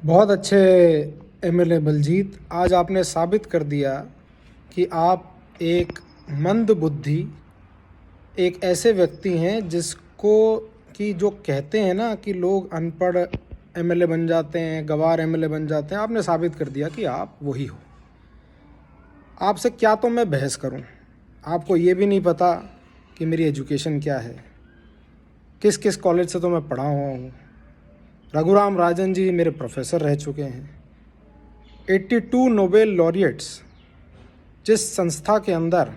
बहुत अच्छे एमएलए बलजीत, आज आपने साबित कर दिया कि आप एक मंद बुद्धि, एक ऐसे व्यक्ति हैं जिसको कि जो कहते हैं ना कि लोग अनपढ़ एमएलए बन जाते हैं, गंवार एमएलए बन जाते हैं। आपने साबित कर दिया कि आप वही हो। आपसे क्या तो मैं बहस करूं, आपको ये भी नहीं पता कि मेरी एजुकेशन क्या है, किस किस कॉलेज से तो मैं पढ़ा हुआ हूँ। रघुराम राजन जी मेरे प्रोफेसर रह चुके हैं। 82 नोबेल लॉरिएट्स, जिस संस्था के अंदर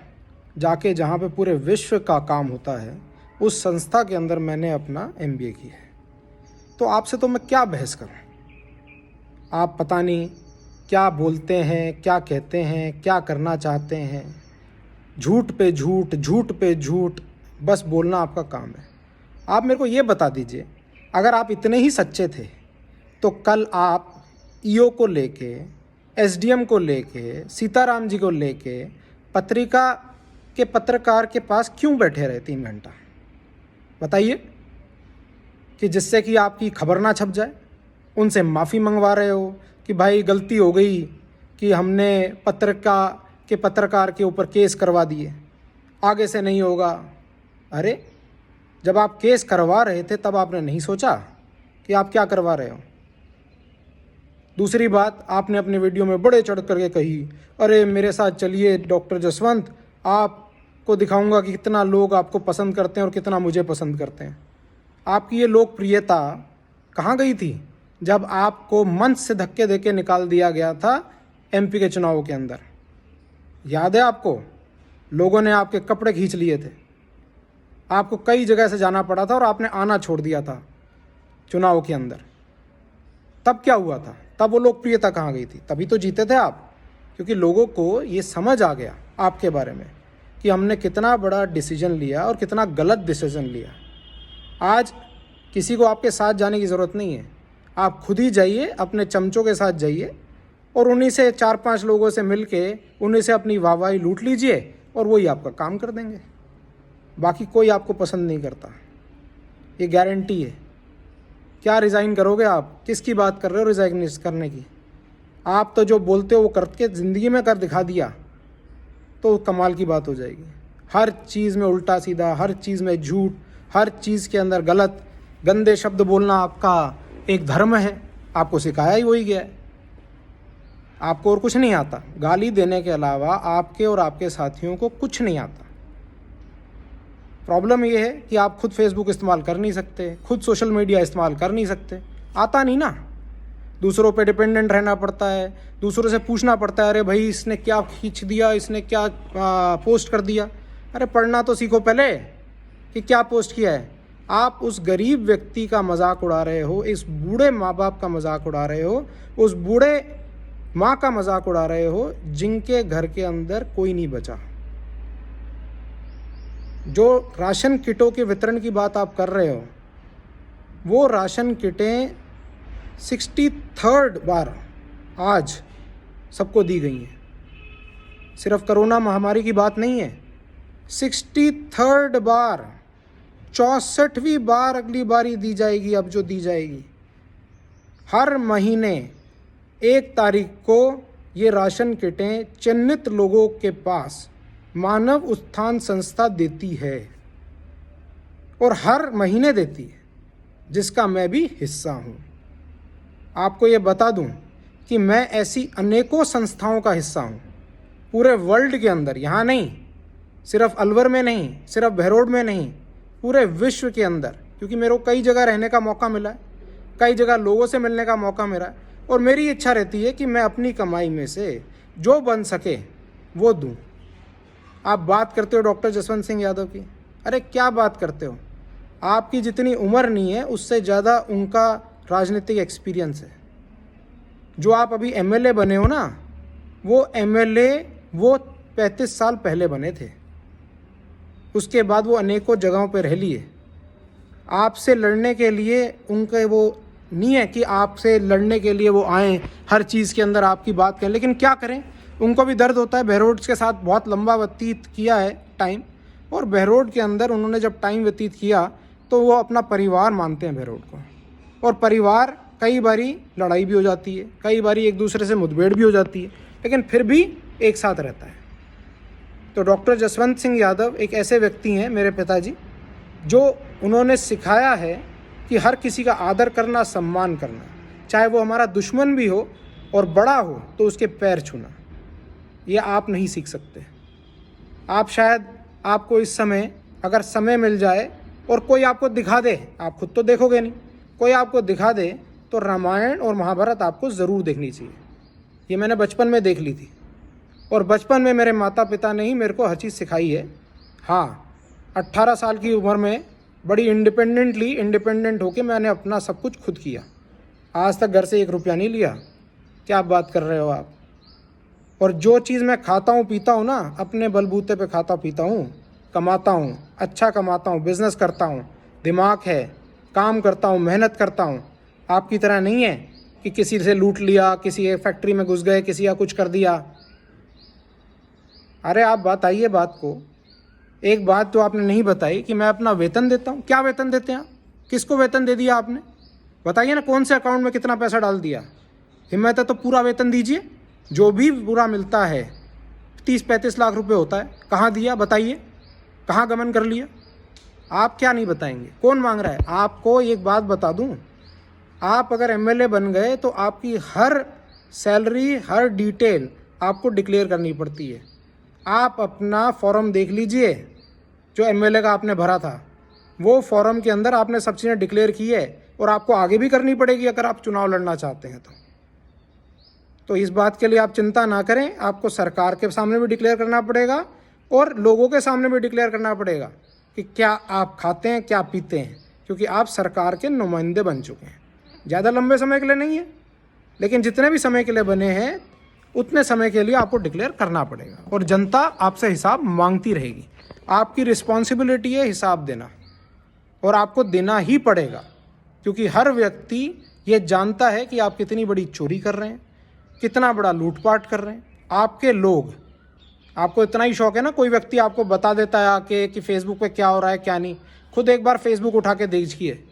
जाके जहाँ पे पूरे विश्व का काम होता है, उस संस्था के अंदर मैंने अपना एमबीए किया है। तो आपसे तो मैं क्या बहस करूं। आप पता नहीं क्या बोलते हैं, क्या कहते हैं, क्या करना चाहते हैं। झूठ पे झूठ, झूठ पे झूठ, बस बोलना आपका काम है। आप मेरे को ये बता दीजिए, अगर आप इतने ही सच्चे थे तो कल आप ईओ को लेके, एसडीएम को लेके, सीताराम जी को लेके पत्रिका के पत्रकार के पास क्यों बैठे रहे 3 घंटा? बताइए। कि जिससे कि आपकी खबर ना छप जाए। उनसे माफ़ी मंगवा रहे हो कि भाई गलती हो गई कि हमने पत्रकार के ऊपर केस करवा दिए, आगे से नहीं होगा। अरे, जब आप केस करवा रहे थे तब आपने नहीं सोचा कि आप क्या करवा रहे हो? दूसरी बात, आपने अपने वीडियो में बड़े चढ़ करके कही, अरे मेरे साथ चलिए डॉक्टर जसवंत, आपको दिखाऊंगा कि कितना लोग आपको पसंद करते हैं और कितना मुझे पसंद करते हैं। आपकी ये लोकप्रियता कहाँ गई थी जब आपको मंच से धक्के देके निकाल दिया गया था एमपी के चुनाव के अंदर? याद है आपको? लोगों ने आपके कपड़े खींच लिए थे, आपको कई जगह से जाना पड़ा था और आपने आना छोड़ दिया था चुनाव के अंदर। तब क्या हुआ था? तब वो लोकप्रियता कहाँ गई थी? तभी तो जीते थे आप, क्योंकि लोगों को ये समझ आ गया आपके बारे में कि हमने कितना बड़ा डिसीजन लिया और कितना गलत डिसीजन लिया। आज किसी को आपके साथ जाने की ज़रूरत नहीं है, आप खुद ही जाइए, अपने चमचों के साथ जाइए और उन्हीं से 4-5 लोगों से मिल के उन्हीं से अपनी वाहवाही लूट लीजिए और वही आपका काम कर देंगे। बाकी कोई आपको पसंद नहीं करता, ये गारंटी है। क्या रिज़ाइन करोगे आप? किसकी बात कर रहे हो रिज़ाइन करने की? आप तो जो बोलते हो वो करके ज़िंदगी में कर दिखा दिया तो कमाल की बात हो जाएगी। हर चीज़ में उल्टा सीधा, हर चीज़ में झूठ, हर चीज़ के अंदर गलत गंदे शब्द बोलना आपका एक धर्म है। आपको सिखाया ही वही गया है। आपको और कुछ नहीं आता, गाली देने के अलावा आपके और आपके साथियों को कुछ नहीं आता। प्रॉब्लम ये है कि आप खुद फेसबुक इस्तेमाल कर नहीं सकते, खुद सोशल मीडिया इस्तेमाल कर नहीं सकते, आता नहीं ना। दूसरों पे डिपेंडेंट रहना पड़ता है, दूसरों से पूछना पड़ता है, अरे भाई इसने क्या खींच दिया, इसने क्या पोस्ट कर दिया। अरे पढ़ना तो सीखो पहले कि क्या पोस्ट किया है। आप उस गरीब व्यक्ति का मजाक उड़ा रहे हो, इस बूढ़े माँ बाप का मजाक उड़ा रहे हो, उस बूढ़े माँ का मजाक उड़ा रहे हो जिनके घर के अंदर कोई नहीं बचा। जो राशन किटों के वितरण की बात आप कर रहे हो, वो राशन किटें 63rd बार आज सबको दी गई हैं। सिर्फ कोरोना महामारी की बात नहीं है, 63rd बार, 64वीं बार अगली बारी दी जाएगी। अब जो दी जाएगी हर महीने 1 तारीख को ये राशन किटें चिन्हित लोगों के पास मानव उत्थान संस्था देती है और हर महीने देती है, जिसका मैं भी हिस्सा हूँ। आपको ये बता दूँ कि मैं ऐसी अनेकों संस्थाओं का हिस्सा हूँ पूरे वर्ल्ड के अंदर। यहाँ नहीं, सिर्फ अलवर में नहीं, सिर्फ बहरोड में नहीं, पूरे विश्व के अंदर। क्योंकि मेरे को कई जगह रहने का मौका मिला है, कई जगह लोगों से मिलने का मौका मिला है, और मेरी इच्छा रहती है कि मैं अपनी कमाई में से जो बन सके वो दूँ। आप बात करते हो डॉक्टर जसवंत सिंह यादव की, अरे क्या बात करते हो? आपकी जितनी उम्र नहीं है उससे ज़्यादा उनका राजनीतिक एक्सपीरियंस है। जो आप अभी एमएलए बने हो ना, वो एमएलए वो 35 साल पहले बने थे। उसके बाद वो अनेकों जगहों पर रह लिए। आपसे लड़ने के लिए उनके वो नहीं है कि आपसे लड़ने के लिए वो आएँ, हर चीज़ के अंदर आपकी बात करें। लेकिन क्या करें, उनको भी दर्द होता है। बहरोड के साथ बहुत लंबा व्यतीत किया है टाइम, और बहरोड के अंदर उन्होंने जब टाइम व्यतीत किया तो वो अपना परिवार मानते हैं बहरोड को, और परिवार कई बारी लड़ाई भी हो जाती है, कई बारी एक दूसरे से मुठभेड़ भी हो जाती है, लेकिन फिर भी एक साथ रहता है। तो डॉक्टर जसवंत सिंह यादव एक ऐसे व्यक्ति हैं, मेरे पिताजी, जो उन्होंने सिखाया है कि हर किसी का आदर करना, सम्मान करना, चाहे वो हमारा दुश्मन भी हो और बड़ा हो तो उसके पैर छूना। ये आप नहीं सीख सकते। आप शायद, आपको इस समय अगर समय मिल जाए और कोई आपको दिखा दे, आप खुद तो देखोगे नहीं, कोई आपको दिखा दे तो रामायण और महाभारत आपको ज़रूर देखनी चाहिए। ये मैंने बचपन में देख ली थी और बचपन में मेरे माता पिता ने ही मेरे को हर चीज़ सिखाई है। हाँ, 18 साल की उम्र में बड़ी इंडिपेंडेंट होके मैंने अपना सब कुछ खुद किया। आज तक घर से 1 रुपया नहीं लिया। क्या बात कर रहे हो आप? और जो चीज़ मैं खाता हूँ पीता हूँ ना, अपने बलबूते पे खाता पीता हूँ, कमाता हूँ, अच्छा कमाता हूँ, बिज़नेस करता हूँ, दिमाग है, काम करता हूँ, मेहनत करता हूँ। आपकी तरह नहीं है कि किसी से लूट लिया, किसी एक फैक्ट्री में घुस गए, किसी का कुछ कर दिया। अरे आप बताइए बात को। एक बात तो आपने नहीं बताई कि मैं अपना वेतन देता हूँ। क्या वेतन देते हैं आप? किसको वेतन दे दिया आपने? बताइए ना, कौन से अकाउंट में कितना पैसा डाल दिया? हिम्मत है तो पूरा वेतन दीजिए, जो भी पूरा मिलता है। 30-35 लाख रुपए होता है, कहाँ दिया बताइए? कहाँ गमन कर लिया? आप क्या नहीं बताएंगे? कौन मांग रहा है? आपको एक बात बता दूं, आप अगर एमएलए बन गए तो आपकी हर सैलरी, हर डिटेल आपको डिक्लेयर करनी पड़ती है। आप अपना फॉर्म देख लीजिए, जो एमएलए का आपने भरा था, वो फॉर्म के अंदर आपने सब चीज़ें डिक्लेयर की है और आपको आगे भी करनी पड़ेगी अगर आप चुनाव लड़ना चाहते हैं तो इस बात के लिए आप चिंता ना करें। आपको सरकार के सामने भी डिक्लेयर करना पड़ेगा और लोगों के सामने भी डिक्लेयर करना पड़ेगा कि क्या आप खाते हैं, क्या पीते हैं, क्योंकि आप सरकार के नुमाइंदे बन चुके हैं। ज़्यादा लंबे समय के लिए नहीं है, लेकिन जितने भी समय के लिए बने हैं उतने समय के लिए आपको डिक्लेयर करना पड़ेगा और जनता आपसे हिसाब मांगती रहेगी। आपकी रिस्पॉन्सिबिलिटी है हिसाब देना और आपको देना ही पड़ेगा, क्योंकि हर व्यक्ति ये जानता है कि आप कितनी बड़ी चोरी कर रहे हैं, कितना बड़ा लूटपाट कर रहे हैं। आपके लोग, आपको इतना ही शौक है ना, कोई व्यक्ति आपको बता देता है आके कि फेसबुक पे क्या हो रहा है क्या नहीं। खुद एक बार फेसबुक उठा के देखिए,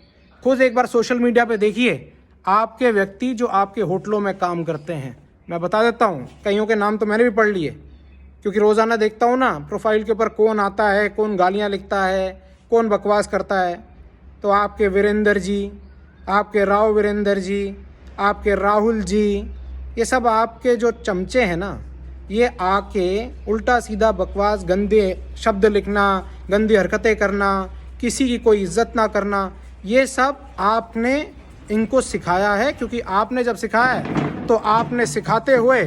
खुद एक बार सोशल मीडिया पे देखिए, आपके व्यक्ति जो आपके होटलों में काम करते हैं, मैं बता देता हूँ, कईयों के नाम तो मैंने भी पढ़ लिए, क्योंकि रोज़ाना देखता हूँ ना प्रोफाइल के ऊपर कौन आता है, कौन गालियाँ लिखता है, कौन बकवास करता है। तो आपके वीरेंद्र जी, आपके राव वीरेंद्र जी, आपके राहुल जी, ये सब आपके जो चमचे हैं ना, ये आके उल्टा सीधा बकवास, गंदे शब्द लिखना, गंदी हरकतें करना, किसी की कोई इज्जत ना करना, ये सब आपने इनको सिखाया है। क्योंकि आपने जब सिखाया है तो आपने सिखाते हुए